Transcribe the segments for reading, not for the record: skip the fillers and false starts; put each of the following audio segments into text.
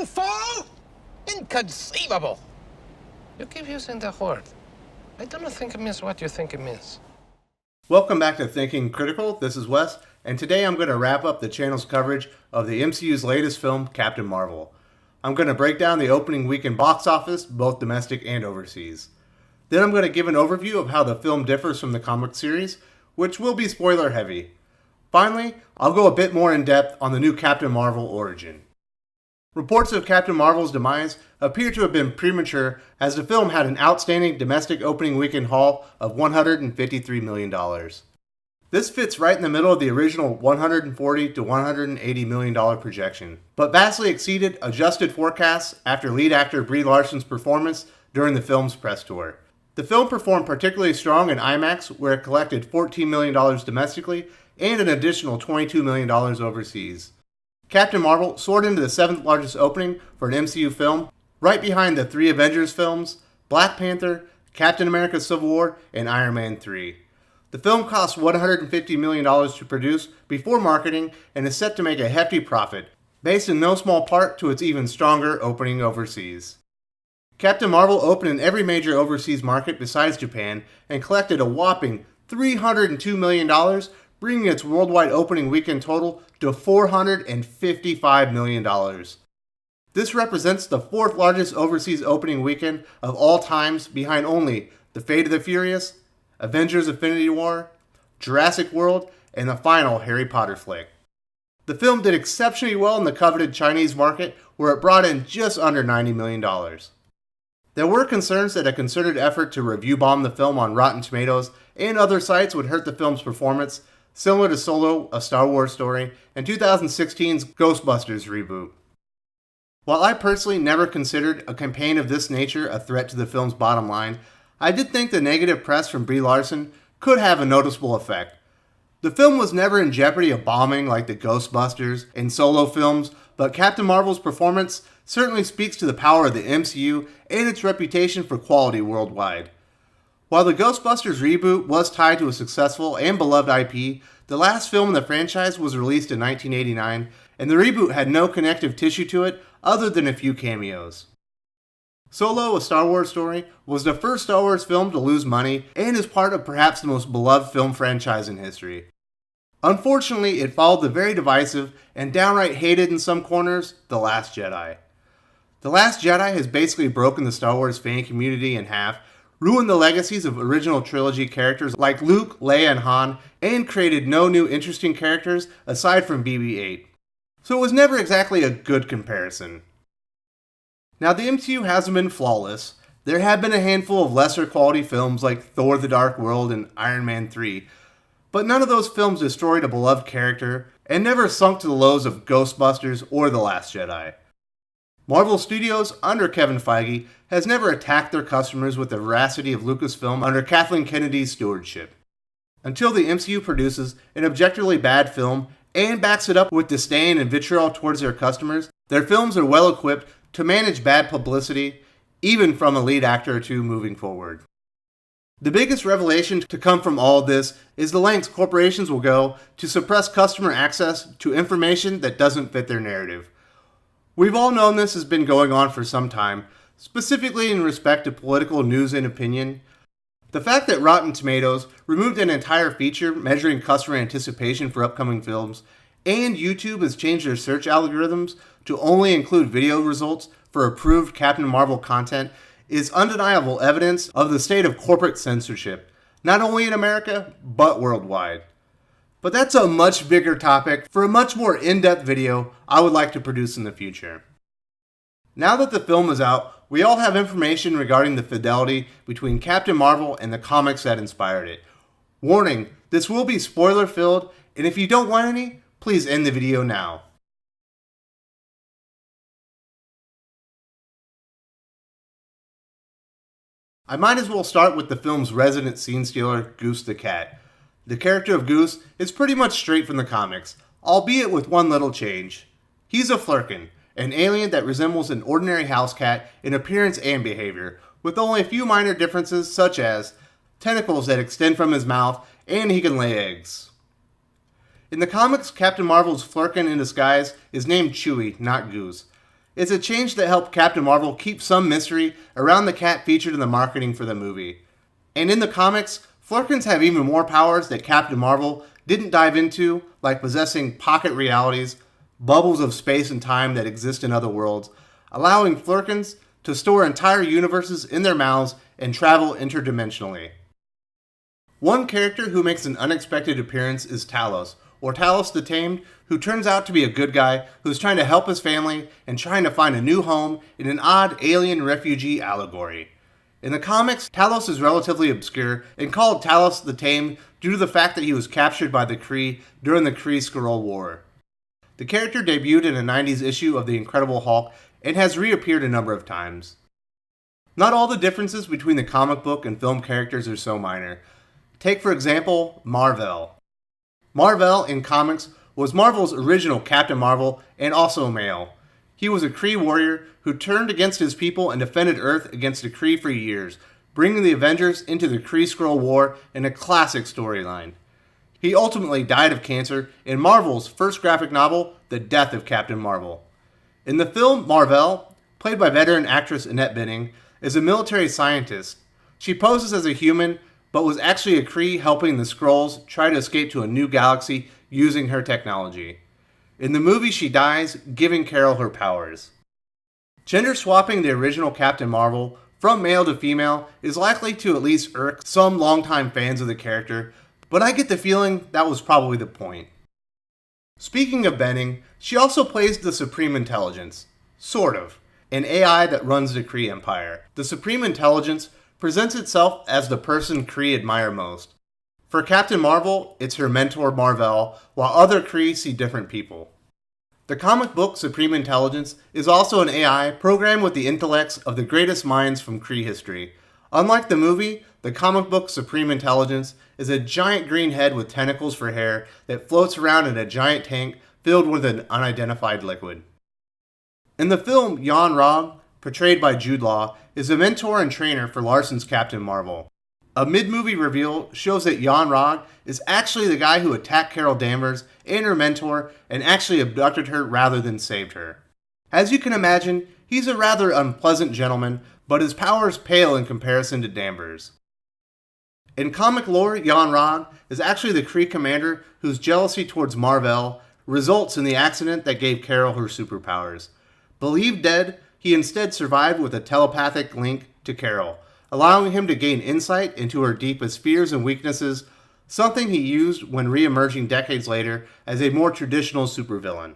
fall? Inconceivable. You keep using the word. I do not think it means what you think it means. Welcome back to Thinking Critical. This is Wes, and today I'm going to wrap up the channel's coverage of the MCU's latest film, Captain Marvel. I'm going to break down the opening weekend box office, both domestic and overseas. Then I'm going to give an overview of how the film differs from the comic series, which will be spoiler heavy. Finally, I'll go a bit more in depth on the new Captain Marvel origin. Reports of Captain Marvel's demise appear to have been premature, as the film had an outstanding domestic opening weekend haul of $153 million. This fits right in the middle of the original $140 to $180 million projection, but vastly exceeded adjusted forecasts after lead actor Brie Larson's performance during the film's press tour. The film performed particularly strong in Imax, where it collected $14 million domestically and an additional $22 million overseas. Captain Marvel soared into the 7th largest opening for an MCU film, right behind the 3 Avengers films, Black Panther, Captain America Civil War, and Iron Man 3. The film cost $150 million to produce before marketing and is set to make a hefty profit, based in no small part to its even stronger opening overseas. Captain Marvel opened in every major overseas market besides Japan and collected a whopping $302 million, bringing its worldwide opening weekend total to $455 million. This represents the 4th largest overseas opening weekend of all times, behind only The Fate of the Furious, Avengers Infinity War, Jurassic World, and the final Harry Potter flick. The film did exceptionally well in the coveted Chinese market, where it brought in just under $90 million. There were concerns that a concerted effort to review bomb the film on Rotten Tomatoes and other sites would hurt the film's performance, similar to Solo, A Star Wars Story, and 2016's Ghostbusters reboot. While I personally never considered a campaign of this nature a threat to the film's bottom line, I did think the negative press from Brie Larson could have a noticeable effect. The film was never in jeopardy of bombing like the Ghostbusters and Solo films, but Captain Marvel's performance certainly speaks to the power of the MCU and its reputation for quality worldwide. While the Ghostbusters reboot was tied to a successful and beloved IP, the last film in the franchise was released in 1989, and the reboot had no connective tissue to it other than a few cameos. Solo, A Star Wars Story was the first Star Wars film to lose money and is part of perhaps the most beloved film franchise in history. Unfortunately, it followed the very divisive and downright hated in some corners, The Last Jedi. The Last Jedi has basically broken the Star Wars fan community in half, ruined the legacies of original trilogy characters like Luke, Leia, and Han, and created no new interesting characters aside from BB-8. So it was never exactly a good comparison. Now, the MCU hasn't been flawless. There have been a handful of lesser quality films like Thor: The Dark World and Iron Man 3, but none of those films destroyed a beloved character and never sunk to the lows of Ghostbusters or The Last Jedi. Marvel Studios, under Kevin Feige, has never attacked their customers with the veracity of Lucasfilm under Kathleen Kennedy's stewardship. Until the MCU produces an objectively bad film and backs it up with disdain and vitriol towards their customers, their films are well equipped to manage bad publicity, even from a lead actor or two moving forward. The biggest revelation to come from all of this is the lengths corporations will go to suppress customer access to information that doesn't fit their narrative. We've all known this has been going on for some time, specifically in respect to political news and opinion. The fact that Rotten Tomatoes removed an entire feature measuring customer anticipation for upcoming films, and YouTube has changed their search algorithms to only include video results for approved Captain Marvel content is undeniable evidence of the state of corporate censorship, not only in America, but worldwide. But that's a much bigger topic for a much more in-depth video I would like to produce in the future. Now that the film is out, we all have information regarding the fidelity between Captain Marvel and the comics that inspired it. Warning, this will be spoiler-filled, and if you don't want any, please end the video now. I might as well start with the film's resident scene stealer, Goose the cat. The character of Goose is pretty much straight from the comics, albeit with one little change. He's a flurkin, an alien that resembles an ordinary house cat in appearance and behavior, with only a few minor differences such as tentacles that extend from his mouth and he can lay eggs. In the comics, Captain Marvel's flurkin in disguise is named Chewie, not Goose. It's a change that helped Captain Marvel keep some mystery around the cat featured in the marketing for the movie. And in the comics, Flerkens have even more powers that Captain Marvel didn't dive into, like possessing pocket realities, bubbles of space and time that exist in other worlds, allowing Flerkens to store entire universes in their mouths and travel interdimensionally. One character who makes an unexpected appearance is Talos, or Talos the Tamed, who turns out to be a good guy who's trying to help his family and trying to find a new home in an odd alien refugee allegory. In the comics, Talos is relatively obscure and called Talos the Tamed due to the fact that he was captured by the Kree during the Kree War. The character debuted in a 90s issue of The Incredible Hulk and has reappeared a number of times. Not all the differences between the comic book and film characters are so minor. Take, for example, Mar-Vell. Mar-Vell in comics was Marvel's original Captain Marvel and also a male. He was a Kree warrior who turned against his people and defended Earth against the Kree for years, bringing the Avengers into the Kree War in a classic storyline. He ultimately died of cancer in Marvel's first graphic novel, The Death of Captain Marvel. In the film, Mar-Vell, played by veteran actress Annette Bening, is a military scientist. She poses as a human, but was actually a Kree helping the Skrulls try to escape to a new galaxy using her technology. In the movie, she dies, giving Carol her powers. Gender swapping the original Captain Marvel from male to female is likely to at least irk some longtime fans of the character, but I get the feeling that was probably the point. Speaking of Bening, she also plays the Supreme Intelligence, sort of, an AI that runs the Kree Empire. The Supreme Intelligence presents itself as the person Kree admire most. For Captain Marvel, it's her mentor Mar-Vell, while other Kree see different people. The comic book Supreme Intelligence is also an AI programmed with the intellects of the greatest minds from Kree history. Unlike the movie, the comic book Supreme Intelligence is a giant green head with tentacles for hair that floats around in a giant tank filled with an unidentified liquid. In the film, YonRogg, portrayed by Jude Law, is a mentor and trainer for Larson's Captain Marvel. A mid-movie reveal shows that YonRogg is actually the guy who attacked Carol Danvers and her mentor and actually abducted her rather than saved her. As you can imagine, he's a rather unpleasant gentleman, but his powers pale in comparison to Danvers. In comic lore, YonRogg is actually the Kree commander whose jealousy towards Mar-Vell results in the accident that gave Carol her superpowers. Believed dead, he instead survived with a telepathic link to Carol, allowing him to gain insight into her deepest fears and weaknesses, something he used when re-emerging decades later as a more traditional supervillain.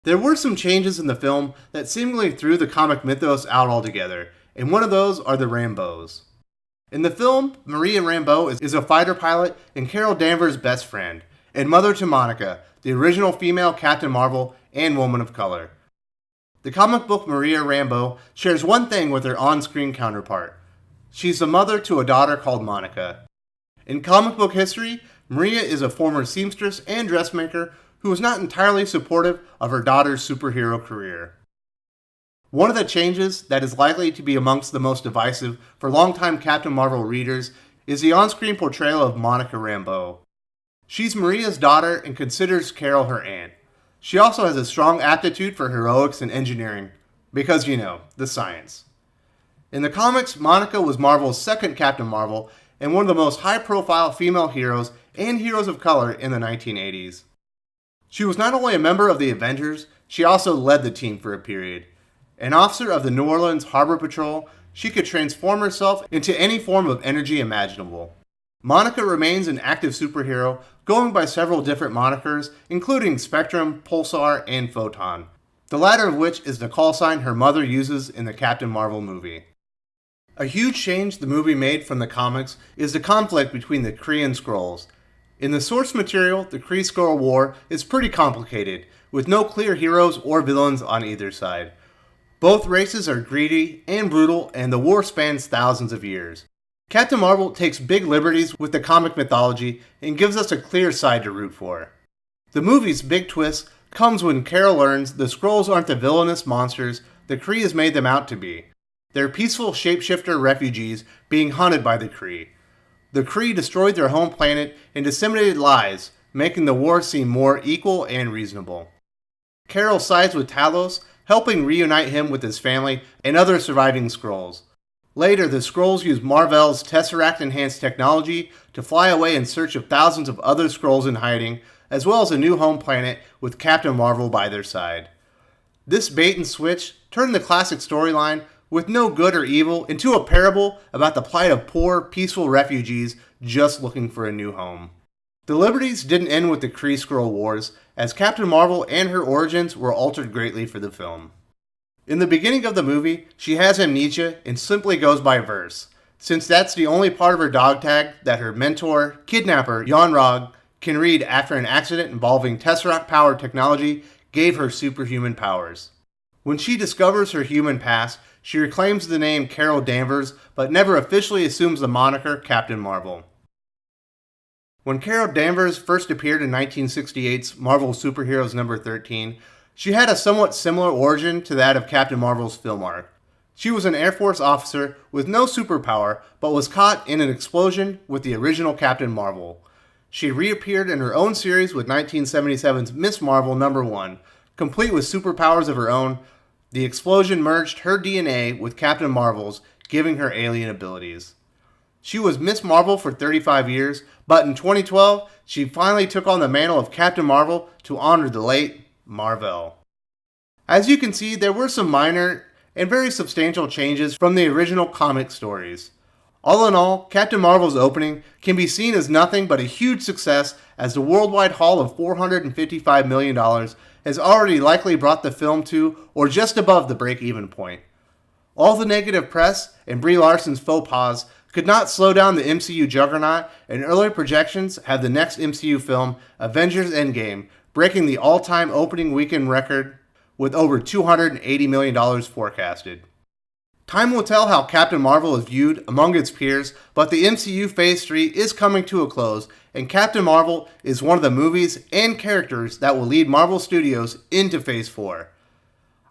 There were some changes in the film that seemingly threw the comic mythos out altogether, and one of those are the Rambeaus. In the film, Maria Rambeau is a fighter pilot and Carol Danvers' best friend, and mother to Monica, the original female Captain Marvel and woman of color. The comic book Maria Rambeau shares one thing with her on-screen counterpart. She's the mother to a daughter called Monica. In comic book history, Maria is a former seamstress and dressmaker who is not entirely supportive of her daughter's superhero career. One of the changes that is likely to be amongst the most divisive for longtime Captain Marvel readers is the on-screen portrayal of Monica Rambeau. She's Maria's daughter and considers Carol her aunt. She also has a strong aptitude for heroics and engineering, because, the science. In the comics, Monica was Marvel's second Captain Marvel and one of the most high-profile female heroes and heroes of color in the 1980s. She was not only a member of the Avengers, she also led the team for a period. An officer of the New Orleans Harbor Patrol, she could transform herself into any form of energy imaginable. Monica remains an active superhero, going by several different monikers, including Spectrum, Pulsar, and Photon, the latter of which is the call sign her mother uses in the Captain Marvel movie. A huge change the movie made from the comics is the conflict between the Kree and Skrulls. In the source material, the Kree War is pretty complicated, with no clear heroes or villains on either side. Both races are greedy and brutal, and the war spans thousands of years. Captain Marvel takes big liberties with the comic mythology and gives us a clear side to root for. The movie's big twist comes when Carol learns the Skrulls aren't the villainous monsters the Kree has made them out to be. They're peaceful shapeshifter refugees being hunted by the Kree. The Kree destroyed their home planet and disseminated lies, making the war seem more equal and reasonable. Carol sides with Talos, helping reunite him with his family and other surviving Skrulls. Later, the Skrulls use Mar-Vell's Tesseract-enhanced technology to fly away in search of thousands of other Skrulls in hiding, as well as a new home planet with Captain Marvel by their side. This bait and switch turned the classic storyline with no good or evil into a parable about the plight of poor, peaceful refugees just looking for a new home. The Liberties didn't end with the Kree Skrull Wars, as Captain Marvel and her origins were altered greatly for the film. In the beginning of the movie, she has amnesia and simply goes by Verse, since that's the only part of her dog tag that her mentor, kidnapper YonRogg, can read after an accident involving Tesseract-powered technology gave her superhuman powers. When she discovers her human past, she reclaims the name Carol Danvers, but never officially assumes the moniker Captain Marvel. When Carol Danvers first appeared in 1968's Marvel Superheroes number 13, she had a somewhat similar origin to that of Captain Marvel's film arc. She was an Air Force officer with no superpower, but was caught in an explosion with the original Captain Marvel. She reappeared in her own series with 1977's Miss Marvel number 1, complete with superpowers of her own. The explosion merged her DNA with Captain Marvel's, giving her alien abilities. She was Miss Marvel for 35 years, but in 2012, she finally took on the mantle of Captain Marvel to honor the late Mar-Vell. As you can see, there were some minor and very substantial changes from the original comic stories. All in all, Captain Marvel's opening can be seen as nothing but a huge success, as the worldwide haul of $455 million has already likely brought the film to or just above the break-even point. All the negative press and Brie Larson's faux pas could not slow down the MCU juggernaut, and early projections have the next MCU film, Avengers Endgame, breaking the all-time opening weekend record with over $280 million forecasted. Time will tell how Captain Marvel is viewed among its peers, but the MCU Phase 3 is coming to a close, and Captain Marvel is one of the movies and characters that will lead Marvel Studios into Phase 4.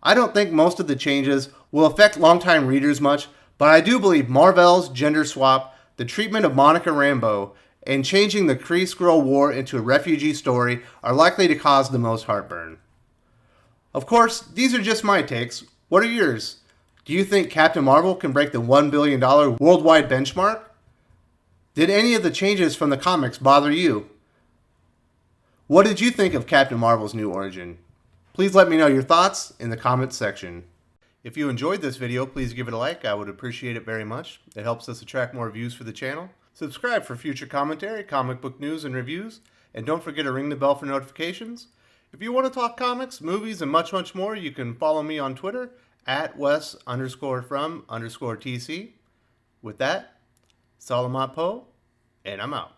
I don't think most of the changes will affect longtime readers much, but I do believe Mar-Vell's gender swap, the treatment of Monica Rambeau, and changing the Kree Skrull War into a refugee story are likely to cause the most heartburn. Of course, these are just my takes. What are yours? Do you think Captain Marvel can break the $1 billion worldwide benchmark? Did any of the changes from the comics bother you? What did you think of Captain Marvel's new origin? Please let me know your thoughts in the comments section. If you enjoyed this video, please give it a like. I would appreciate it very much. It helps us attract more views for the channel. Subscribe for future commentary, comic book news, and reviews. And don't forget to ring the bell for notifications. If you want to talk comics, movies, and much, much more, you can follow me on Twitter at Wes_from_TC. With that, Salamat Po, and I'm out.